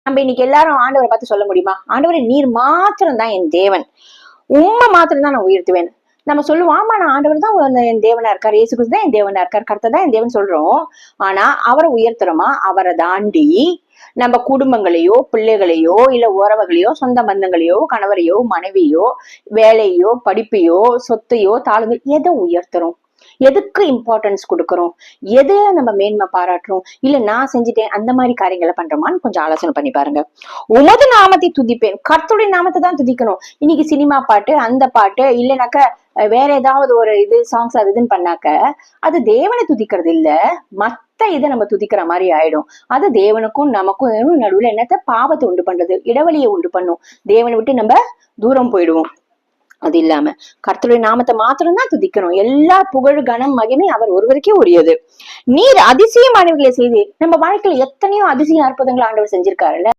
நம்ம இன்னைக்கு எல்லாரும் ஆண்டவரை பார்த்து சொல்ல முடியுமா? ஆண்டவரை நீர் மாத்திரம் தான் என் தேவன், உண்மை மாத்திரம் தான் நான் உயர்த்துவேன். நம்ம சொல்லுவோம், ஆமா நான் ஆண்டவர் தான் என் தேவனா இருக்காரு, இயேசு கிறிஸ்து தான் என் தேவனா இருக்காரு, கர்த்தர் தான் என் தேவன் சொல்றோம். ஆனா அவரை உயர்த்துறோமா? அவரை தாண்டி நம்ம குடும்பங்களையோ, பிள்ளைகளையோ, இல்ல உறவுகளையோ, சொந்த பந்தங்களையோ, கணவரையோ, மனைவியோ, வேலையோ, படிப்பையோ, சொத்தையோ, தாழ்வு எதை உயர்த்துறோம்? எதுக்கு இம்பார்ட்டன்ஸ் கொடுக்கறோம்? எது நம்ம மேன்மை பாராட்டுறோம்? இல்ல நான் செஞ்சுட்டேன் அந்த மாதிரி காரியங்களை பண்றோமான்னு கொஞ்சம் ஆலோசனை பண்ணி பாருங்க. உமது நாமத்தை துதிப்பேன், கர்த்தருடைய நாமத்தை தான் துதிக்கணும். இன்னைக்கு சினிமா பாட்டு, அந்த பாட்டு, இல்லைனாக்க வேற ஏதாவது ஒரு இது சாங்ஸ் அது இதுன்னு பண்ணாக்க அது தேவனை துதிக்கிறது இல்ல, மத்த இதை நம்ம துதிக்கிற மாதிரி ஆயிடும். அது தேவனுக்கும் நமக்கும் நடுவுல என்னத்த பாவத்தை உண்டு பண்றது, இடைவெளியை உண்டு பண்ணும். தேவனை விட்டு நம்ம தூரம் போயிடுவோம். அது இல்லாம கர்த்தருடைய நாமத்தை மாத்திரம் தான் துதிக்கணும். எல்லா புகழ் கனம் மகிமை அவர் ஒருவருக்கே உரியது. நீர் அதிசயமானவர்களை செய்து நம்ம வாழ்க்கையில எத்தனையோ அதிசயம் அற்புதங்களை ஆண்டவர் செஞ்சிருக்காருல்ல.